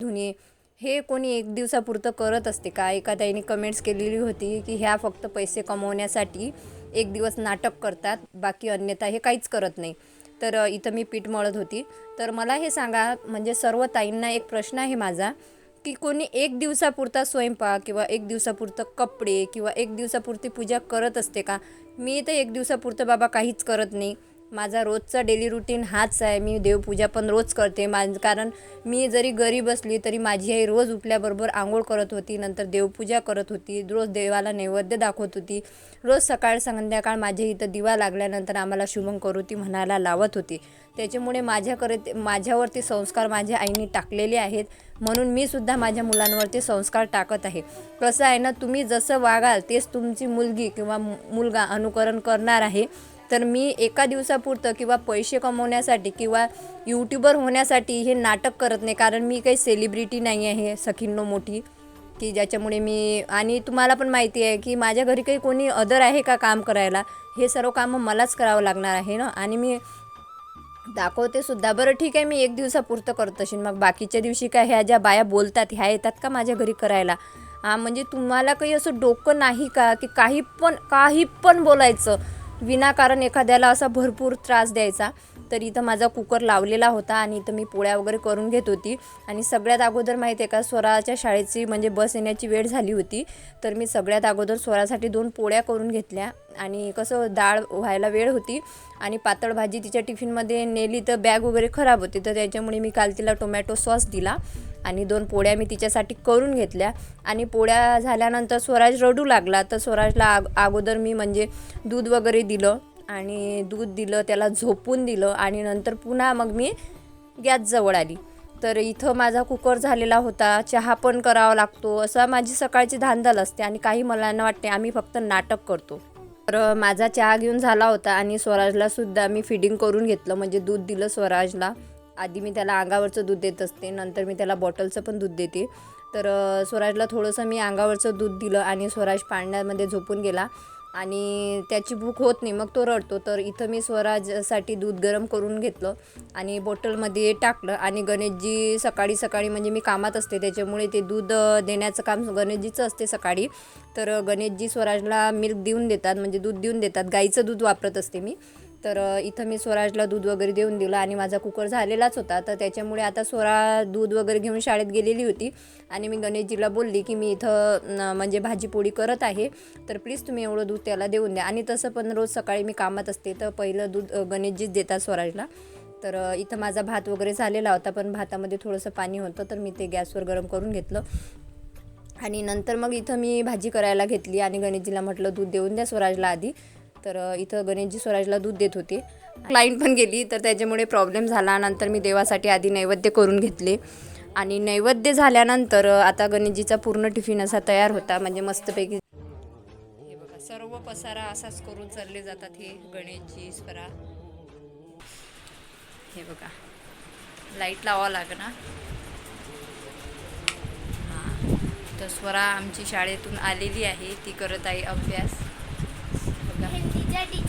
धुणे हे कोणी एक दिवसापुरतं करत असते का? एका ताईने कमेंट्स केलेली होती की ह्या फक्त पैसे कमवण्यासाठी एक दिवस नाटक करतात, बाकी अन्यथा हे काहीच करत नाही. तर इथं मी पीठ मळत होती. तर मला हे सांगा, म्हणजे सर्व ताईंना एक प्रश्न आहे माझा, की कोणी एक दिवसापुरता स्वयंपाक किंवा एक दिवसापुरतं कपडे किंवा एक दिवसापुरती पूजा करत असते का? मी तर एक दिवसापुरतं बाबा काहीच करत नाही. माझा रोजचा डेली रुटीन हाच आहे. मी देवपूजा पण रोज करते. कारण मी जरी गरीब असली तरी माझी आई रोज उठल्याबरोबर आंघोळ करत होती, नंतर देवपूजा करत होती, रोज देवाला नैवेद्य दाखवत होती, रोज सकाळ संध्याकाळ माझ्या इथं दिवा लागल्यानंतर आम्हाला शुभंकरोती म्हणायला लावत होती. त्याच्यामुळे माझ्यावरती संस्कार माझ्या आईने टाकलेले आहेत, म्हणून मी सुद्धा माझ्या मुलांवरती संस्कार टाकत आहे. कसं आहे ना, तुम्ही जसं वागाल तेच तुमची मुलगी किंवा मुलगा अनुकरण करणार आहे. तर मी एका दिवसापुरतं किंवा पैसे कमवण्यासाठी किंवा यूट्यूबर होण्यासाठी हे नाटक करत नाही. कारण मी काही सेलिब्रिटी नाही आहे सखींनो मोठी, की ज्याच्यामुळे आणि तुम्हाला पण माहिती आहे की माझ्या घरी काही कोणी अदर आहे का काम करायला. हे सर्व कामं मलाच करावं लागणार आहे ना, आणि मी दाखवते सुद्धा. बरं ठीक आहे, मी एक दिवसापुरतं करत असेल, मग बाकीच्या दिवशी काय ह्या ज्या बाया बोलतात ह्या येतात का माझ्या घरी करायला? म्हणजे तुम्हाला काही असं डोकं नाही का की काही पण बोलायचं विनाकारण, एखाद्याला असा भरपूर त्रास द्यायचा. तर इथं माझा कुकर लावलेला होता आणि इथं मी पोळ्या वगैरे करून घेत होती. आणि सगळ्यात अगोदर माहिती आहे का, स्वराच्या शाळेची म्हणजे बस येण्याची वेळ झाली होती. तर मी सगळ्यात अगोदर स्वरासाठी 2 पोळ्या करून घेतल्या. आणि कसं डाळ व्हायला वेळ होती आणि पातळ भाजी तिच्या टिफिनमध्ये नेली तर बॅग वगैरे खराब होती, तर त्याच्यामुळे मी काल तिला टोमॅटो सॉस दिला आणि 2 पोळ्या मी तिच्यासाठी करून घेतल्या. आणि पोळ्या झाल्यानंतर स्वराज रडू लागला. तर स्वराजला अगोदर मी म्हणजे दूध वगैरे दिलं आणि दूध दिलं, त्याला झोपून दिलं आणि नंतर पुन्हा मग मी गॅसजवळ आली. तर इथं माझा कुकर झालेला होता, चहा पण करावा लागतो, असं माझी सकाळची धांदल असते. आणि काही मला वाटते आम्ही फक्त नाटक करतो. तर माझा चहा घेऊन झाला होता आणि स्वराजला सुद्धा मी फिडिंग करून घेतलं, म्हणजे दूध दिलं स्वराजला. आधी मी त्याला अंगावरचं दूध देत असते, नंतर मी त्याला बॉटलचं पण दूध देते. तर स्वराजला थोडंसं मी अंगावरचं दूध दिलं आणि स्वराज पाण्यामध्ये झोपून गेला आणि त्याची भूक होत नाही, मग तो रडतो. तर इथं मी स्वराजसाठी दूध गरम करून घेतलं आणि बॉटलमध्ये टाकलं. आणि गणेशजी सकाळी म्हणजे मी कामात असते, त्याच्यामुळे ते दूध देण्याचं काम गणेशजीचं असते सकाळी. तर गणेशजी स्वराजला मिल्क देऊन देतात, म्हणजे दूध देऊन देतात, गाईचं दूध वापरत असते मी. तर इथं मी स्वराजला दूध वगैरे देऊन दिलं आणि माझा कुकर झालेलाच होता. तर त्याच्यामुळे आता स्वरा दूध वगैरे घेऊन शाळेत गेलेली होती आणि मी गणेशजीला बोलली की मी इथं म्हणजे भाजीपोळी करत आहे, तर प्लीज तुम्ही एवढं दूध त्याला देऊन द्या. आणि तसं पण रोज सकाळी मी कामात असते, तर पहिलं दूध गणेशजीच देतात स्वराजला. तर इथं माझा भात वगैरे झालेला होता, पण भातामध्ये थोडंसं पाणी होतं, तर मी ते गॅसवर गरम करून घेतलं. आणि नंतर मग इथं मी भाजी करायला घेतली आणि गणेशजीला म्हटलं दूध देऊन द्या स्वराजला आधी. तर इथं गणेशजी स्वराजला दूध देत होते. लाईन पण गेली, तर त्याच्यामुळे प्रॉब्लेम झाला. नंतर मी देवासाठी आधी नैवेद्य करून घेतले आणि नैवेद्य झाल्यानंतर आता गणेशजीचा पूर्ण टिफिन असा तयार होता, म्हणजे मस्तपैकी. हे बघा, सर्व पसारा असाच करून चालले जातात हे गणेशजी स्वरा. हे बघा, लाईट लावावं लागणार. हां, तर स्वरा आमची शाळेतून आलेली आहे, ती करत आहे अभ्यास. बघा,